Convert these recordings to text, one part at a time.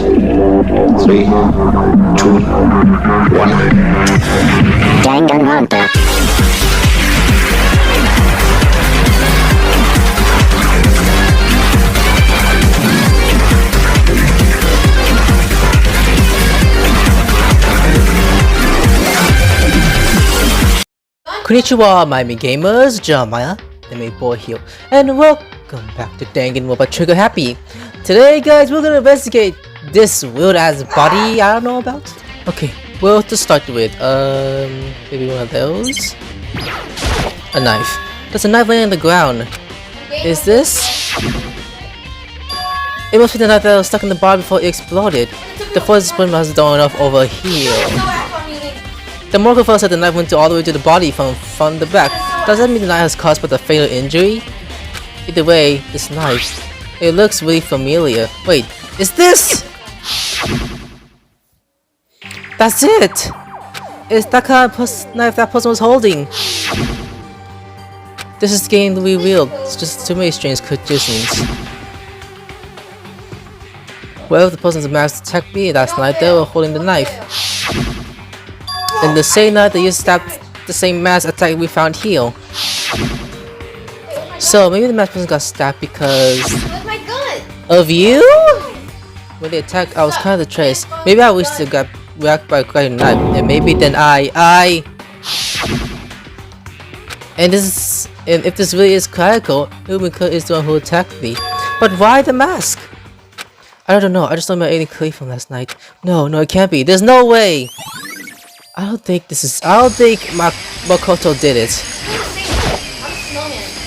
3, 2, 1. Danganronpa. Konnichiwa, Miami Gamers, Jeremiah-TheAnimeBoy here, and welcome back to Danganronpa Trigger Happy. Today, guys, we're gonna investigate this weird-ass body I don't know about. Okay, well, to start with, maybe one of those? A knife. There's a knife laying on the ground. Is this? It must be the knife that was stuck in the body before it exploded. The first spin was thrown off over here. The morgue said the knife went all the way to the body from the back. Does that mean the knife has caused but a fatal injury? Either way, this knife, it looks really familiar. Wait, is this? That's it! It's that kind of knife that person was holding. This is getting really weird. It's just too many strange coincidences. Well, if the person's mask attacked me last night, they were holding the knife. And the same night they used to stab the same mass attack we found here. So maybe the masked person got stabbed because of you? When they attacked, I was kind of the trace. Maybe I wish to got whacked by a knife, and maybe then and if this really is Kayako, Ubika is the one who attacked me. But why the mask? I don't know. I just don't remember anything clear from last night. No, it can't be. There's no way. I don't think Makoto did it.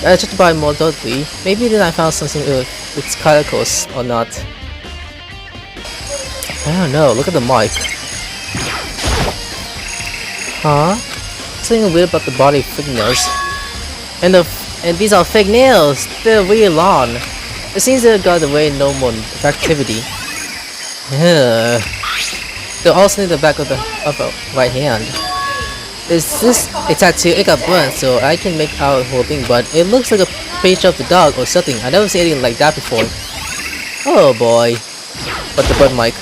I checked by more thoroughly. Maybe then I found something if it's Kayako's or not. I don't know, look at the mic. Huh? Something weird about the body of fake nails. And these are fake nails! They're really long. It seems they got away no more activity. They're also in the back of the right hand. Is this a tattoo? It got burnt, so I can make out the whole thing, but it looks like a picture of the dog or something. I never seen anything like that before. Oh boy. But the burnt mic.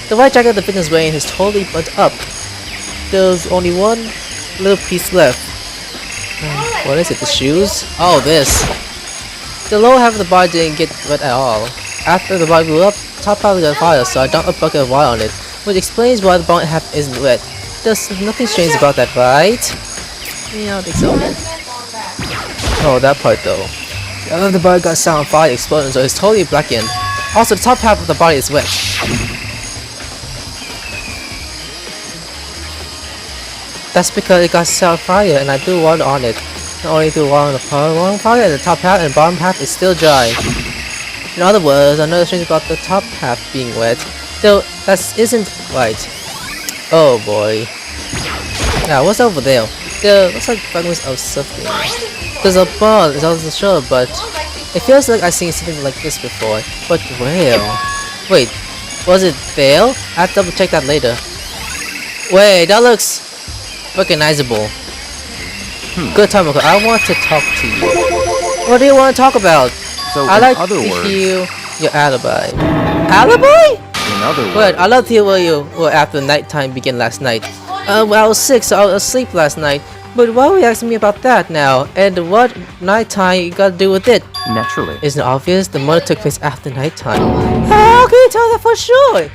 The white jacket the victim's wearing is totally burnt up. There's only one little piece left. What is it? The shoes? Oh, this. The lower half of the body didn't get wet at all. After the body blew up, top part got fire, so I dumped a bucket of water on it, which explains why the bottom half isn't wet. There's nothing strange about that, right? Yeah, I don't think so. Oh, that part though. The other of the body got set on fire explosion, so it's totally blackened. Also, the top half of the body is wet. That's because it got set on fire and I threw water on it. Not only threw water on the fire, and the top half and bottom half is still dry. In other words, another strange about the top half being wet, though that isn't right. Oh boy. Now, what's over there? There looks like fragments of something. There's a ball, it's also sure, but it feels like I've seen something like this before. But where? Wait, was it there? I'll have to double check that later. Wait, that looks recognizable. Good time, okay. I want to talk to you. What do you want to talk about? So I like to hear your alibi. Alibi? In other words, Good. I love to hear where you were after nighttime began last night. Well, I was sick, so I was asleep last night. But why are you asking me about that now? And what nighttime you got to do with it? naturally. Isn't it obvious? The murder took place after nighttime. How can you tell that for sure?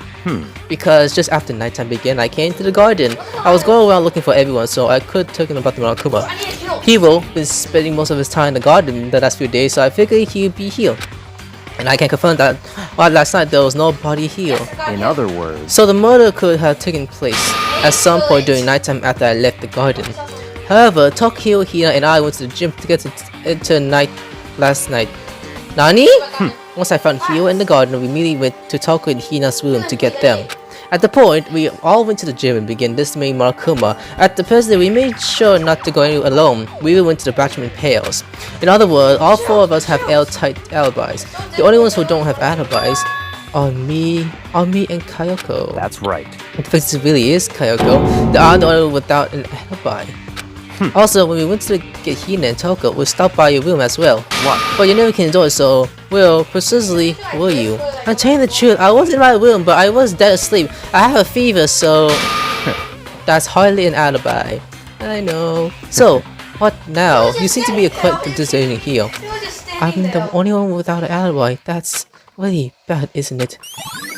Because just after nighttime began, I came to the garden. I was going around looking for everyone, so I could talk about the Monokuma. Hiro been spending most of his time in the garden the last few days, so I figured he'd be here. And I can confirm that while last night there was nobody here. In other words, So the murder could have taken place at some point during nighttime after I left the garden. However, Tokyo, Hina, and I went to the gym to get into night last night. Nani? Once I found Hio in the garden, we immediately went to Tokyo and Hina's room to get them. At the point, we all went to the gym and began listening Monokuma. At the present, we made sure not to go anywhere alone. We went to the bathroom in pairs. In other words, all four of us have airtight alibis. The only ones who don't have alibis are me and Kayoko. that's right. In fact, it really is Kayoko. They are the only one without an alibi. Also, when we went to get Hina and Toko, we stopped by your room as well. What? But you never came to the door, so Well, precisely were you? I'm telling the truth, I was in my room, but I was dead asleep. I have a fever, so that's hardly an alibi. I know. So, what now? You seem to be a quite decision here. I'm the only one without an alibi. That's really bad, isn't it?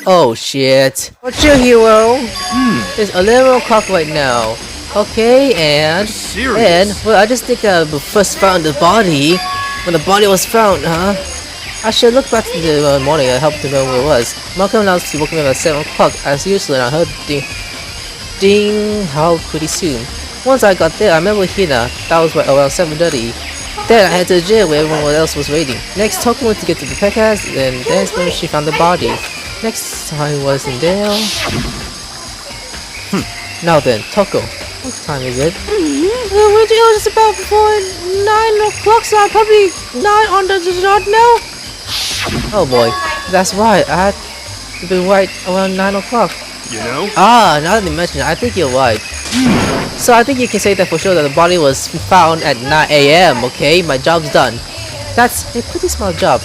Oh shit. What's your hero? There's a little clock right now. Okay, and well, I just think I first found the body. When the body was found, huh? I should look back to the morning and help to know where it was. Malcolm announced he woke me up at 7 o'clock as usual, and I heard ding how pretty soon. Once I got there, I remember Hina. That was around 7:30. Then I headed to the jail where everyone else was waiting. Next, Toko went to get to the pet house, and that's when she found the body. Next time wasn't there. Now then, Toko, what time is it? It was about before 9 o'clock, so I'm probably 9 on the dot now. Oh boy, that's right. I had to be right around 9 o'clock. You know? Ah, now that you mention it, I think you're right. So I think you can say that for sure that the body was found at 9 AM, okay? My job's done. That's a pretty small job.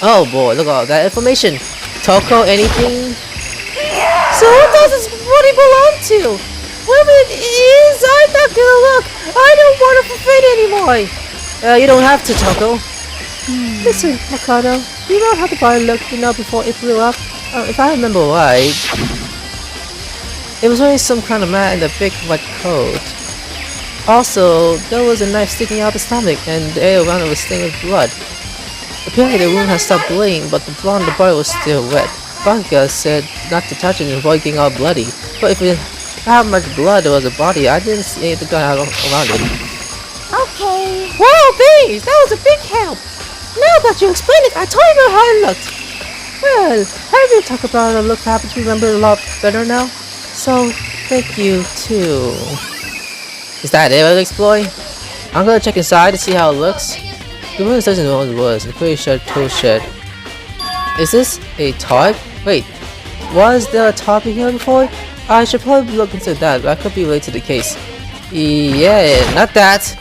Oh boy, look at all that information. Toko, anything? So who does this body belong to? Whoever it is, I'm not gonna look. I don't want to fulfill it anymore. You don't have to, Toko. Listen, Makoto, you know how the body looked, before it blew up? If I remember right, it was wearing some kind of mat and a big white coat. Also, there was a knife sticking out the stomach, and the air around it was stained with blood. Apparently the wound had stopped bleeding, but the blood on the body was still wet. Baka said not to touch it and avoid getting all bloody. But if it how much blood there was in the body, I didn't see anything going around it. Okay. Wow, thanks! That was a big help! Now that you explained it, I told you about how it looked. Well, having you talk about how it looked, I happen to remember it a lot better now. So, thank you too. Is that it, exploring? I'm gonna check inside to see how it looks. The room doesn't know what it was. I'm pretty sure tool shed. Is this a tarp? Wait, was there a tarp in here before? I should probably look into that, but I could be late to the case. Yeah, not that.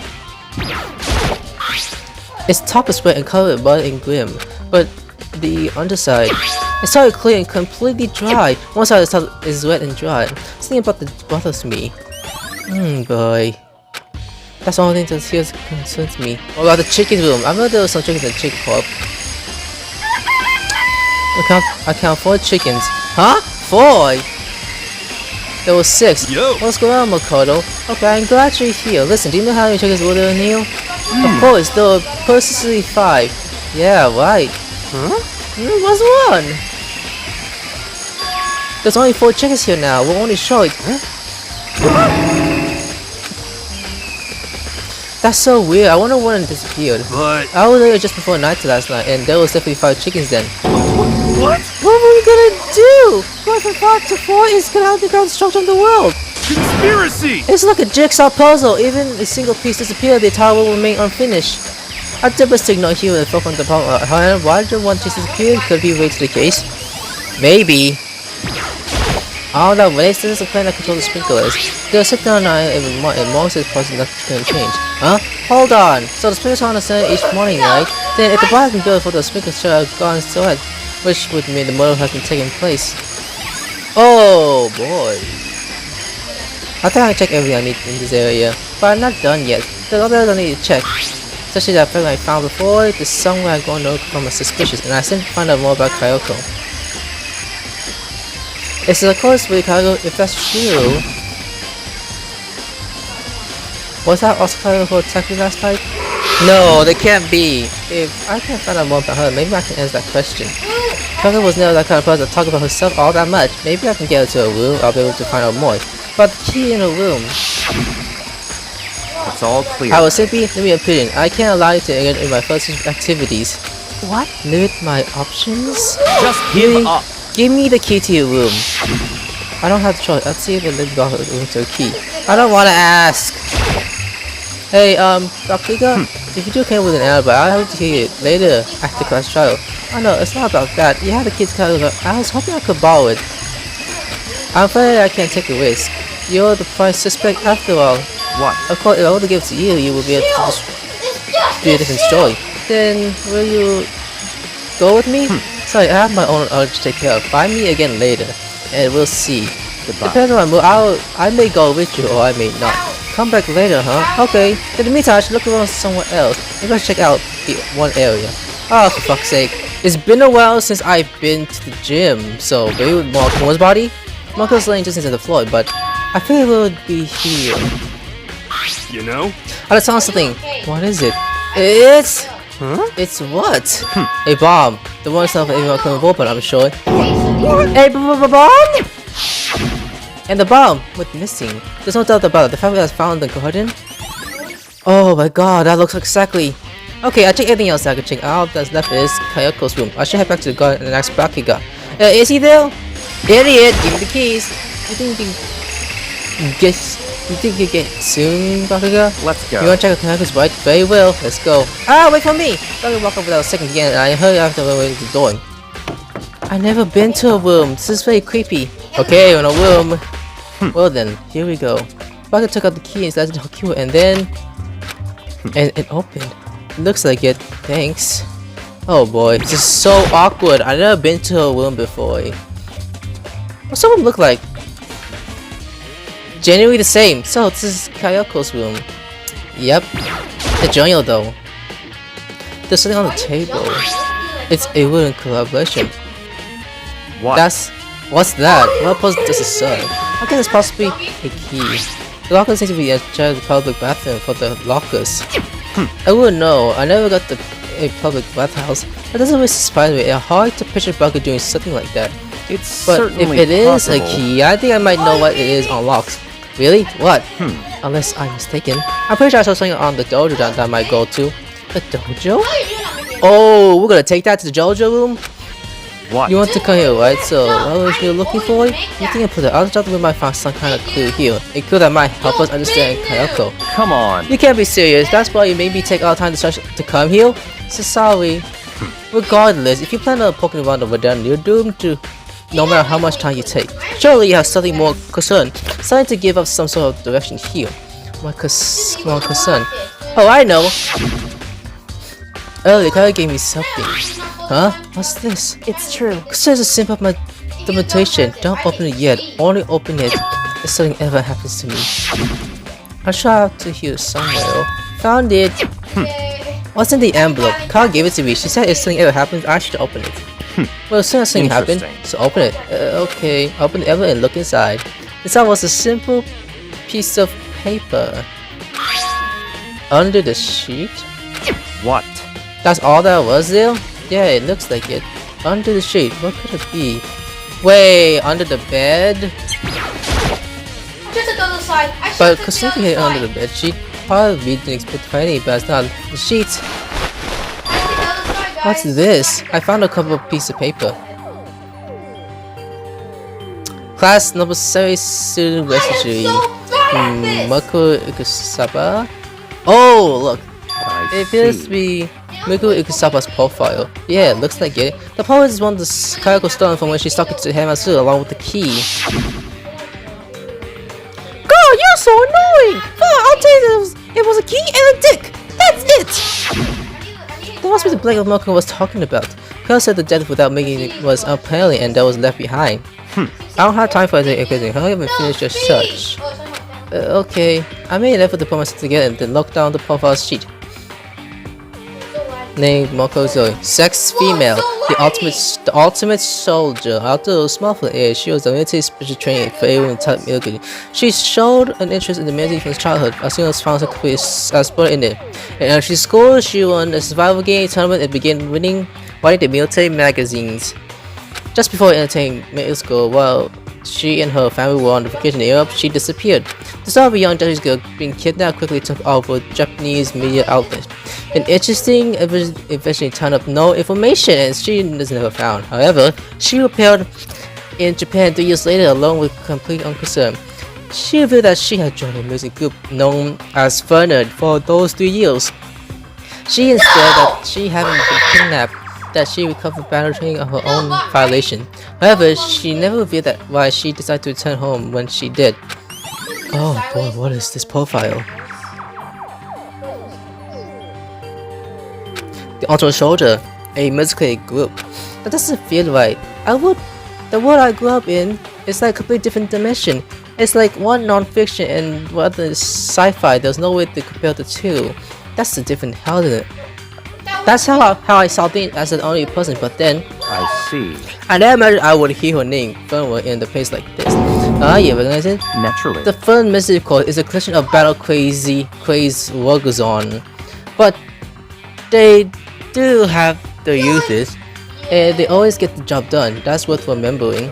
Its top is wet and covered with mud and grim, but the underside it started clear and completely dry. One side of the top is wet and dry. Something about that bothers me. Boy. That's the only thing that here concerns me. What about the chicken room? I know there was some chickens in the chicken coop. I count 4 chickens. Huh? 4? There was 6. Yo. What's going on, Makoto? Okay, I'm glad you're here. Listen, do you know how many chickens were there in here? Of course, there were precisely 5. Yeah, right. Huh? What's one? There's only 4 chickens here now. We're only short. That's so weird. I wonder when it disappeared. But I was there just before night last night, and there was definitely 5 chickens then. what? What are we gonna do? Going from 5 to 4 is gonna have the construction of the world. Conspiracy! It's like a jigsaw puzzle. Even a single piece disappeared, the entire will remain unfinished. I did best to ignore here and focus on the problem. However, why did one piece disappear? Could be related to the case. Maybe. I don't know, when they said there's a plan that controls the sprinklers, they'll sit down and most of this process is not going to change. Huh? Hold on! So the sprinklers are on the center each morning, right? Then if the bar has been built for the sprinklers should have gone so ahead, which would mean the motor has been taking place. Oh boy. I think I check everything I need in this area, but I'm not done yet. There's others I need to check. Especially that fact I found before, there's somewhere I'm going to look for my suspicious, and I still find out more about Kyoko. It's of course with Kyoko, if that's true. Was that also Kyoko who attacked me last night? No, they can't be. If I can find out more about her, maybe I can answer that question. Kyoko was never that kind of person to talk about herself all that much. Maybe I can get her to a room, I'll be able to find out more. But the key in a room. It's all clear. I will simply limit your opinion. I can't allow you to engage in my first activities. What? Limit my options? Just give up. Give me the key to your room. I don't have the choice. Let's see if it leads the room to a key. I don't want to ask. Hey, Dr. Liga, if you do come with an alibi, I'll have to hear it later after class trial. Oh no, it's not about that. You have the key to Kyoko. I was hoping I could borrow it. I'm afraid I can't take a risk. You're the prime suspect after all. What? Of course, if I were to give it to you, you would be able to just be a different story. Then, will you Go with me? Sorry, I have my own urge to take care of. Find me again later, and we'll see. Goodbye. Depends on my mood. I may go with you, or I may not. Come back later, huh? Okay. In the meantime, I should look around somewhere else. Maybe I should check out the one area. Oh, for fuck's sake. It's been a while since I've been to the gym, so maybe with Marco's body? Marco's laying just into the floor, but I think it would be here. You know? Oh, that sounds something. What is it? It's... Huh? It's what? A bomb. The one stuff everyone can open, I'm sure. A bomb? And the bomb went missing. There's no doubt about it. The fact that I found the garden. Oh my god, that looks exactly. Okay, I check everything else I can check out. That's left is Kayako's room. I should head back to the garden and ask Bakuga. Is he there? Idiot! Give me the keys. You think you get soon, Bakuga? Let's go. You wanna check out Kayako's right? Very well. Let's go. Ah, wait for me! Bakuga walk over without a second again, and I hurry after the way to the door. I've never been to a room. This is very creepy. Okay, we're in a room. Well then, here we go. Bakuga took out the key and started to hook you, and then and it opened. Looks like it. Thanks. Oh boy, this is so awkward. I've never been to a room before. What's someone look like? Genuinely the same. So this is Kayako's room. Yep. The journal though. There's something on the table. It's a wooden collaboration. What? What's that? What purpose does it serve? How can this possibly be a key? The locker seems to be in charge of the public bathroom for the lockers. I wouldn't know. I never got a public bathhouse. That doesn't really surprise me. It's hard to picture Bakuga doing something like that. It's But if certainly it is possible. a key, I think I might know what it is unlocked. Really? What? Unless I'm mistaken. I'm pretty sure I saw something on the dojo that I might go to. The dojo? Oh, we're gonna take that to the dojo room? What? You want to come here, right? So, what was you looking for? You think I put the other job we might find some kind of clue here. A clue that might help us understand Kayako. Come on. You can't be serious. That's why you made me take our time to come here? So sorry. Regardless, if you plan on poking around over there, you're doomed to no matter how much time you take. Surely you have something more concern. Starting to give up some sort of direction here. My concern. Oh, I know. Earlier, Kaya gave me something. Huh? What's this? It's true. Consider a simple limitation. Don't open it yet. Only open it if something ever happens to me. I'll try out to here somewhere. Found it. What's in the envelope? Kyle gave it to me. She said if something ever happens, I should open it. Well, as soon as something happened, so open it. Okay, open the envelope and look inside. Inside was a simple piece of paper. Under the sheet? What? That's all that was there? Yeah, it looks like it. Under the sheet, what could it be? Wait, under the bed? Just the other side. But considering it under the bed, she probably didn't expect to find any, but it's not the sheets. What's this? I found a couple of pieces of paper. Class number 7 student registry. Mako Ikusaba. Oh, look. It appears to be Miku Ikusaba's profile. Yeah, it looks like it. The profile is one of the Kayako stolen from when she stuck it to Hamasu along with the key. God, you're so annoying! Oh, I'll tell you it was a key and a dick! That's it! That must be the blank Miku was talking about. Kyle said the death without making it was apparently and that was left behind. I don't have time for anything. I haven't finished your search. Okay. I made an effort to put myself together and then lock down the profile sheet. Named Moko Zoe. Sex female. The ultimate soldier. Although small for the age, she was a military special training for everyone type military. She showed an interest in the military from childhood as soon as found her career sport in it. In elementary school, she won a survival game tournament and began writing the military magazines. Just before entering middle school, while she and her family were on vacation in Europe, she disappeared. The story of a young Japanese girl being kidnapped quickly took over Japanese media outlets. An interesting eventually turned up no information and she was never found. However, she appeared in Japan 3 years later along with complete unconcern. She revealed that she had joined a music group known as Fernand for those 3 years. She instead that she hadn't been kidnapped, that she recovered battle training of her own violation. However, she never revealed that why she decided to return home when she did. Oh boy, what is this profile? The ultimate soldier. a musical group. That doesn't feel right. The world I grew up in is like a completely different dimension. It's like one non-fiction and one other is sci-fi. There's no way to compare the two. That's a different hell, isn't it? That's how I saw things as an only person, but then I see. I never imagined I would hear her name somewhere in the place like this. You recognize it? Naturally. The film musical is a collection of battle craze workers on, but they do have their uses, and they always get the job done. That's worth remembering.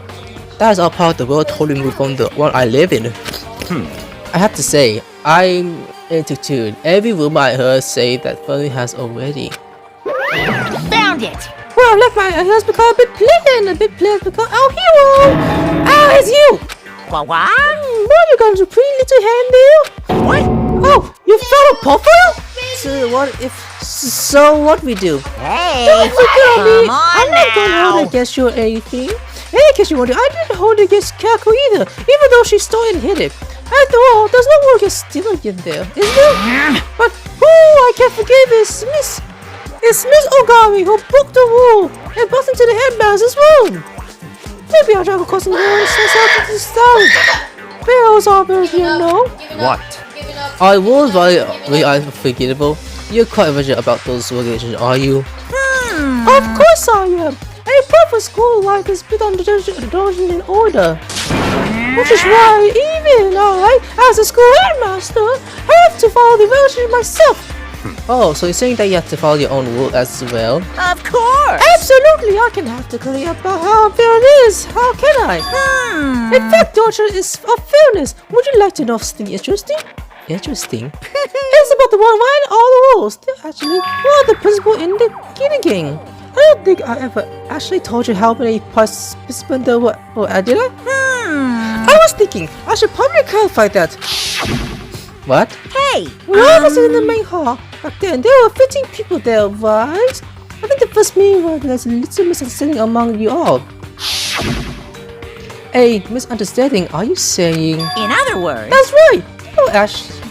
That is all part of the world totally moved from the one I live in. I have to say, I'm into tune. Every rumor I heard say that Funny has already. Found it! Well, let my ears become a bit plain because our hero! Ah, it's you! What? What you got a pretty little hand there? What? Oh, you found a profile? So what we do? Hey! Don't forget on me! Come on I'm not gonna now. hold against you or anything. And in case you wonder, I didn't hold against Kako either, even though she stole and hid it. After all, there's no more against stealing in there, is there? But who I can't forgive is Miss Ogami who broke the rule and busted into the headmaster's room. Maybe I'll travel across the world and sense out to the stone. Barrels are very, you know. What? Our rules really unforgettable. You're quite rigid about those regulations, are you? Of course I am. A proper school life is built on devotion and order. Which is why even I, as a school headmaster, have to follow the regulations myself. Oh, so you're saying that you have to follow your own rule as well? Of course! Absolutely, I can have to clear about how unfair it is. How can I? In fact, Doctor is of fairness. Would you like to know something interesting? Interesting? It's about the one writing all the rules. They're actually one of the principal in the game. I don't think I ever actually told you how many participants there were. Oh, did I? I was thinking I should probably clarify that. What? Hey! When I was in the main hall, back then there were 15 people there, right? I think the first meeting was there's a little misunderstanding among you all. A misunderstanding, are you saying? In other words... That's right!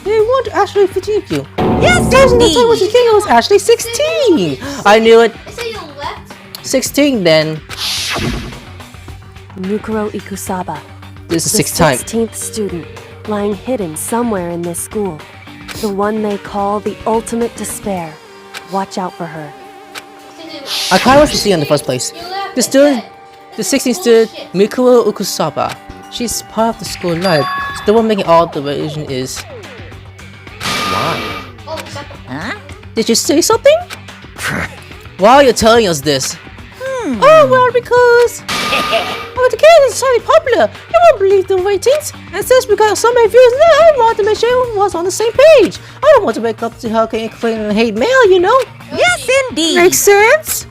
They weren't actually 15 of you. Yes, The time indeed! was thinking it was actually 16! I knew it! They say you left? 16 then. Mukuro Ikusaba, This is the 6th time. 16th student, lying hidden somewhere in this school. The one they call the ultimate despair. Watch out for her. I kinda wish to see her in the first place. The 16th student, Mikuro Ukusaba. She's part of the school life. The one making all the relation is. Why? Oh, Zepeto. Huh? Did you say something? Why are you telling us this? Oh well, because the game is highly popular. You won't believe the ratings. And since we got so many views now, I want to make sure everyone was on the same page. I don't want to wake up to her getting clean and hate mail, you know. Yes, indeed! Makes sense.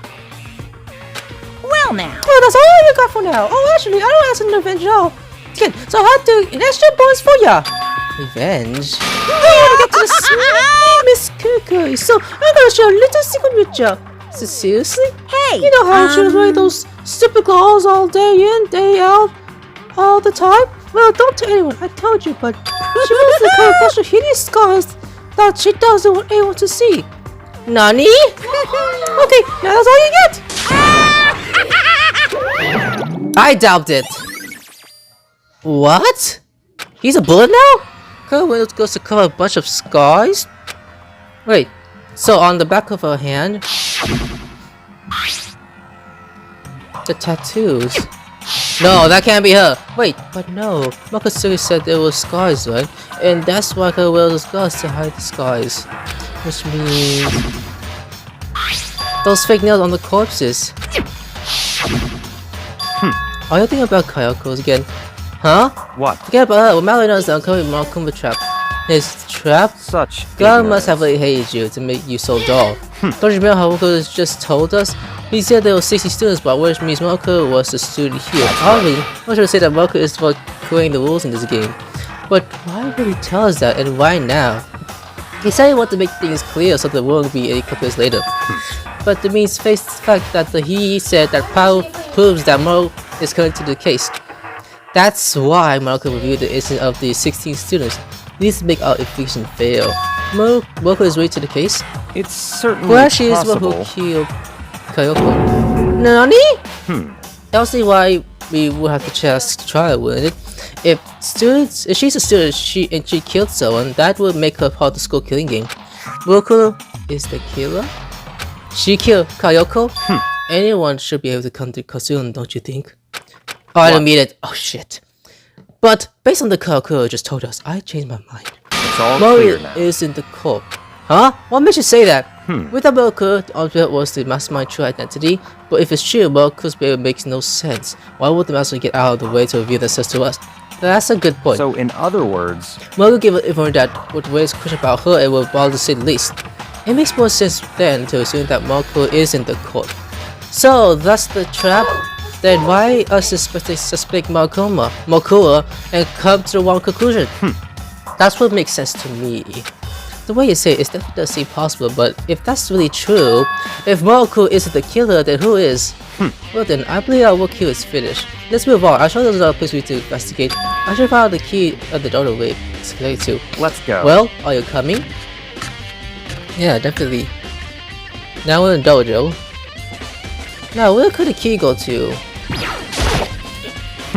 Well now... Well, that's all you got for now. Oh, actually, I don't ask an revenge at all. Good. So I have to extra bonus for ya. Revenge? I want to get to the sweet Miss Kukui, so I'm gonna share a little secret with ya. So seriously? Hey! You know how she was wearing those stupid clothes all day in, day out, all the time? Well, don't tell anyone, I told you, but she wears the kind of bunch of hideous scars that she doesn't want anyone to see. Nani? Okay, now that's all you get! I doubt it. What? He's a bullet now? Her window goes to cover a bunch of scars? Wait, so on the back of her hand, the tattoos. No, that can't be her. Wait, but no. Makasuri said there were scars, right? And that's why her wears the scars to hide the scars. Which means those fake nails on the corpses. Are you thinking about Kayako's again? Huh? What? Forget about her. What Mallory knows that uncovering Malcolm the trap. His trap? Such God must have really hated you to make you so dull. Don't you remember how Walker just told us? He said there were 60 students, but which means Walker was the student here. Probably, I should say that Walker is for creating the rules in this game. But why would he tell us that, and why now? He said he wanted to make things clear so there won't be any complaints later. But the means face the fact that he said that proves that Mo is connected to the case. That's why Marco reviewed the incident of the 16 students. These make our eviction fail. Marco is related to the case. It's certainly Well, she is the one possible. who killed Kayoko. Nani? I'll see why we would have the chance to try it, wouldn't it? If she's a student and she killed someone, that would make her part of the school killing game. Mokuro is the killer? She killed Kayoko? Anyone should be able to come to Konosuba, don't you think? Oh, I didn't mean it. Oh shit. But based on the Kayoko just told us, I changed my mind. It's all Mori clear now. is in the corp. Huh? What makes you say that? We thought Mokuro, the object was the mastermind's true identity, but if it's true, Mokuro's behavior makes no sense. Why would the master get out of the way to reveal themselves to us? That's a good point. So in other words, Mokuro gave an info that would raise question about her and would bother to say the least. It makes more sense then to assume that Mokuro is in the court. So that's the trap? Then why us suspect Mokuro and come to the wrong conclusion? That's what makes sense to me. The way you say it definitely does seem possible, but if that's really true, if Mokuro isn't the killer, then who is? Well then, I believe our work here is finished. Let's move on. I'm sure there's another place we need to investigate. I should find the key of the doorway to connect to. let's go. Well, are you coming? Yeah, definitely. Now we're in dojo. Now, where could the key go to?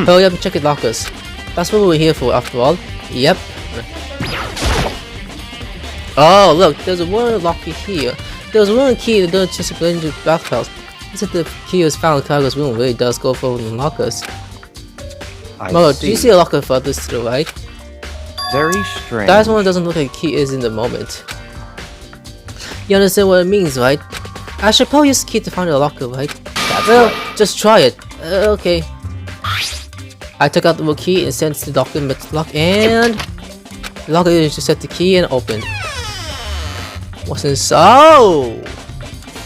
Hurry up and check the lockers. That's what we're here for after all. Yep. Oh, look, there's a one locker here. There's one key that doesn't just go into the bathhouse. This is the key was found in Kaga's room, really does go for the lockers. Oh, do you see a locker further to the right? Very strange. That one doesn't look like a key is in the moment. You understand what it means, right? I should probably use the key to find a locker, right? Well, just try it. Okay. I took out the key and sent the document to lock, and the locker is just set the key and opened. What's inside? Oh!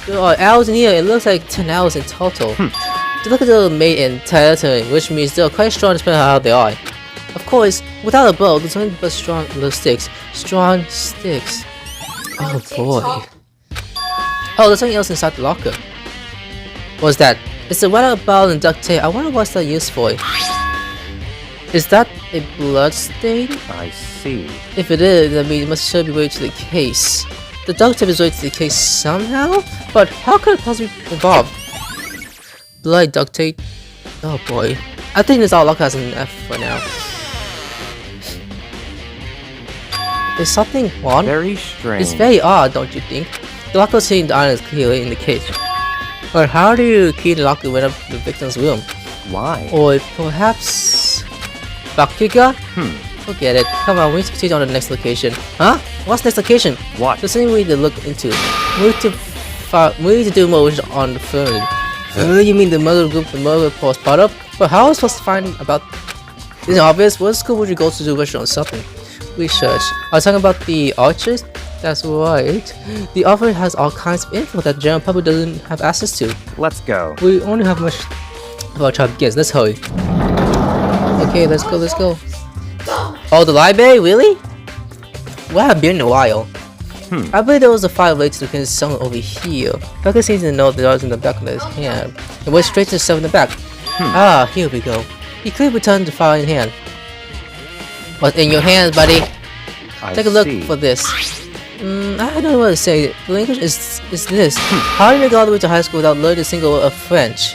There are hours in here. It looks like 10 hours in total. The lookers are made in territory, which means they are quite strong depending on how they are. Of course, without a bow, there's only but strong little sticks. Strong sticks. Oh boy. Oh, there's something else inside the locker. What's that? It's a water bottle and duct tape. I wonder what's that used for. Is that a blood stain? I see. If it is, then it must surely be related to the case. The duct tape is related to the case somehow? But how could it possibly be involved? Blood duct tape? Oh boy. I think this all locker has an F for now. Is something wrong? Very strange. It's very odd, don't you think? The locker sitting the iron is clearly in the case. But how do you key the locker when up the victim's room? Why? Or perhaps Bakuga? Forget it. Come on, we need to proceed on the next location. Huh? What's next location? What? The thing we need to look into. We need to do more research on the phone. You mean the mother group the mother was part of? But how are we supposed to find about? Isn't it obvious? What school would you go to do research on something? Research. I was talking about the archers? That's right. The offer has all kinds of info that the general public doesn't have access to. Let's go. We only have much of our time begins. Let's hurry. Okay, let's go, let's go. Oh, the library? Really? We haven't been in a while. I believe there was a file related to the someone over here. Becca seems to know that I was in the back of his hand. It went straight to the stuff in the back. Ah, here we go. He clearly returned the file in hand. What's in your hands, buddy? Take a look for this. I don't know what to say. The language is this. How did you go all the way to high school without learning a single word of French?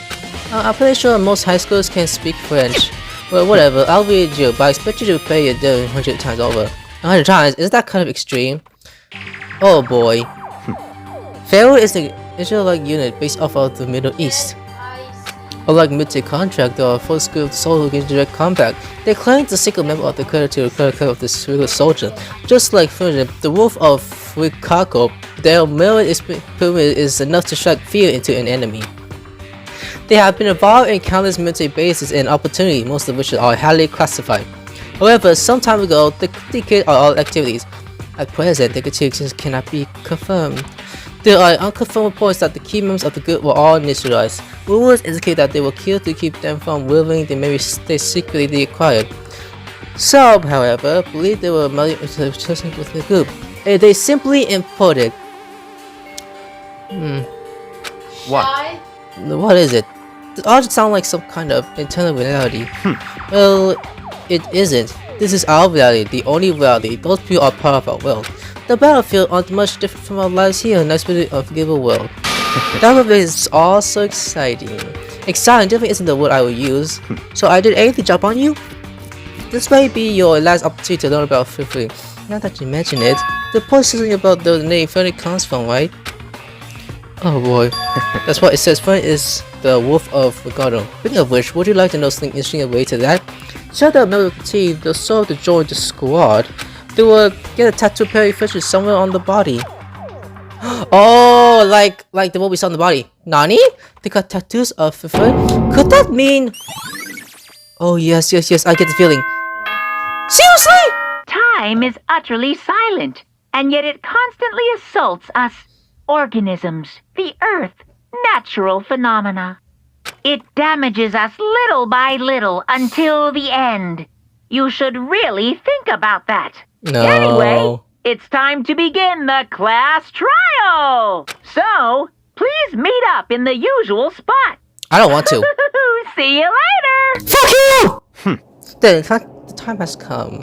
I'm pretty sure most high schoolers can speak French. Well, whatever, I'll read you, but I expect you to pay your debt 100 times over. 100 times? Is that kind of extreme? Oh boy. Pharaoh is the Israelite unit based off of the Middle East. Unlike military contract, there are full skilled soldiers who engage in direct combat. They claim the single member of the credit to the credit of the regular soldier. Just like the wolf of Rikako, their melee experience is enough to strike fear into an enemy. They have been involved in countless military bases and opportunities, most of which are highly classified. However, some time ago, they indicated all activities. At present, the activities cannot be confirmed. There are unconfirmed reports that the key members of the group were all neutralized. Rumors indicate that they were killed to keep them from revealing the memory they secretly acquired. Some, however, believe they were merely associated with the group, and they simply imported. What? What is it? It all sounds like some kind of internal reality. Well, it isn't. This is our reality, the only reality. Those people are part of our world. The battlefield aren't much different from our lives here in this unforgivable world. That is also exciting. Exciting definitely isn't the word I will use. So I did anything jump on you? This may be your last opportunity to learn about Fifi. Now that you mention it, the point isn't about the name Fifi comes from, right? Oh boy, that's what it says. Fifi is the wolf of Ricardo. Speaking of which, would you like to know something interesting away to that? Shout out member of the team, the soul to join the squad. They will get a tattoo Perry Fisher somewhere on the body. Oh, like the one we saw on the body. Nani? They got tattoos of Fifi? Could that mean? Oh yes, I get the feeling. Seriously? Time is utterly silent, and yet it constantly assaults us organisms, the earth, natural phenomena. It damages us little by little until the end. You should really think about that. No. Anyway, it's time to begin the class trial. So, please meet up in the usual spot. I don't want to. See you later. Fuck you! Then, in fact, the time has come.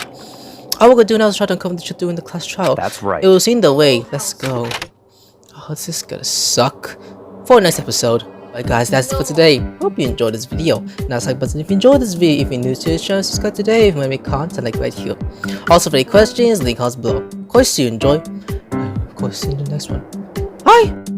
All we're gonna do now is try to uncover the truth during the class trial. That's right. It was in the way. Let's go. Oh, this is gonna suck. For the next episode. Alright guys, that's it for today. Hope you enjoyed this video. Now like button if you enjoyed this video. If you're new to the channel, subscribe today if you want to make content like right here. Also for any questions, link house below. Of course you enjoy. Of course see you in the next one. Bye!